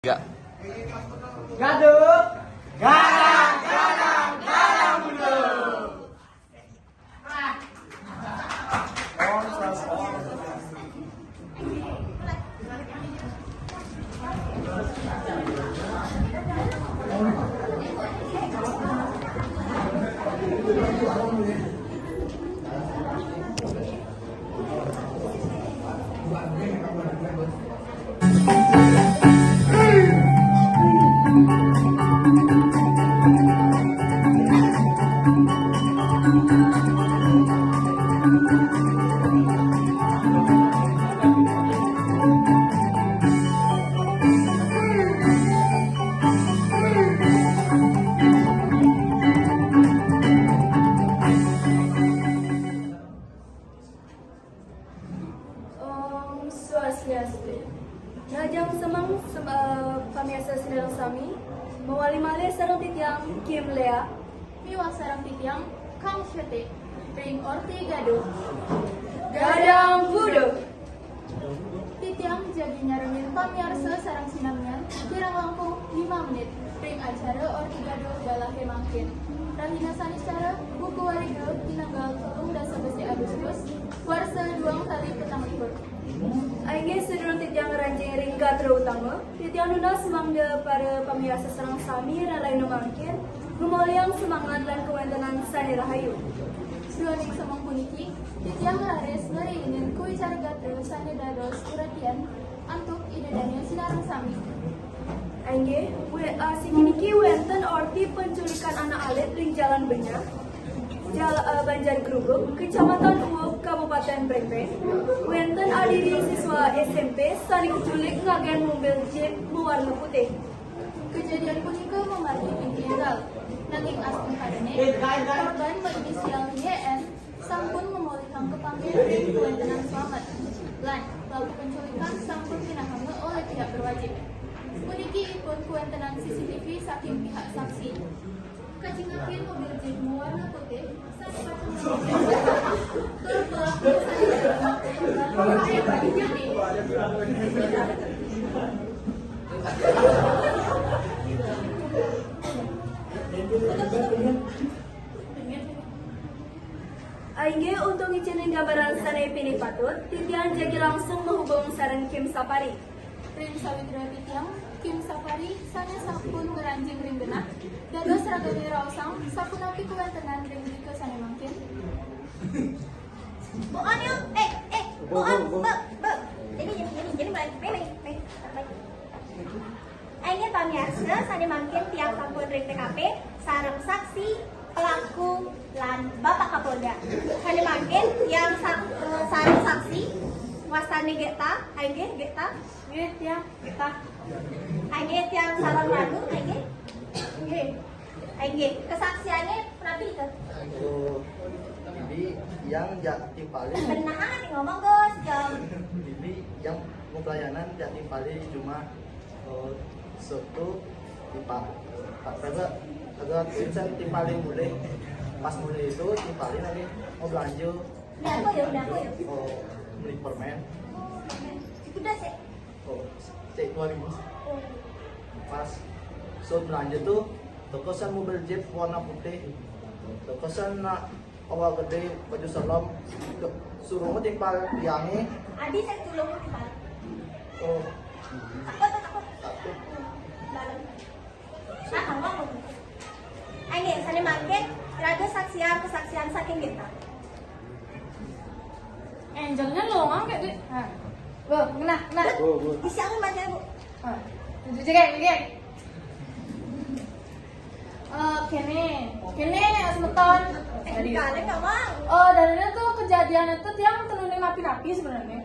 Enggak. Gaduk, garang, garang, garang mundur. Om Swastiastu. Najang semang pamiasa sinarang sami mawali-mali sarang titiang Kim Lea Miwa sarang titiang Kang Syete Pring Orti Gado Gadang Budo Titiang jagi nyaremin pamiarsa sarang sinamnyan kirang langkung 5 menit Pring acara Orti Gado balahe mangkin Rahina sanicara buku wariga tinanggal 13 Agustus Warsa 2 kali petang libur Aingge sedurung titiang ranjing ringga terutama titiang nuna semangda para pamiasa sarang sami ralai nomangkin memoliang semangat dan kewentenan sani rahayu. Seluaning samang puniki titiang rares ngariinin kui cara gatra sani dados uratian antuk idadanya sinarang sami Aingge singiniki wenten orti penculikan anak alit ring jalan Benyah Banjar Gerubuk, Kecamatan Uwuk, Kabupaten Brengpeng. Wenten adiri siswa SMP sani keculik ngagen mobil jeep berwarna putih. Kejadian punika memargi pintu enggal. Nanging astung kadene, korban berinisial YN sampun memolihang kepanggil dari kewentenan selamat. Lan, pelaku penculikan sampun pinahanga oleh pihak berwajib. Puniki ipun kewentenan CCTV saking pihak saksi. Kacingakin mobil jeep berwarna putih saat patung tur pelaku Aingge untuk ngizinin gambaran sanai pilih patut, titian jadi langsung menghubung sareng Kim Sapari. Ring Sawitra Titiang, Kim Safari, sana sampun ngeranjing ring genah, dados ragami raosang, sapunapi kuwentenan ring dike sana mangkin. Bukan yuk, bukan, jadi baik. Aingnya pamiarsa sani mangkin tiap sampun ring TKP sareng saksi pelaku lan Bapak Kapolda. Sani mangkin yang sareng saksi wastani Geta, aingge Geta, aingge tiang sareng radu, aingge kesaksiannya berapa itu? Jadi yang jati paling, Benar nih ngomong Gus, jam. jadi yang mau pelayanan jati paling cuma satu tipa. Agak Vincent tipaling boleh. Pas mulai itu tipaling lagi mau belanja. Udah aku ya. Oh, beli permen. Udah sih. Oh, cek 2000. Pas so belanja tuh tokosan mobil jeep warna putih. Tokosan nak awal gede baju serem suruh timpal tiangnya. Adi saya tulung timpal. Oh, Takut. takut. Dalam. Ngomong. Aingge sani mangkin raga kesaksian saking kita. Angelnya longang kayak gitu. Nah. Disiangin baca Bu. Jujur. Kene semeton. Kalian ngomong. Oh, dari itu kejadian itu tiang tenune napi-napi sebenarnya.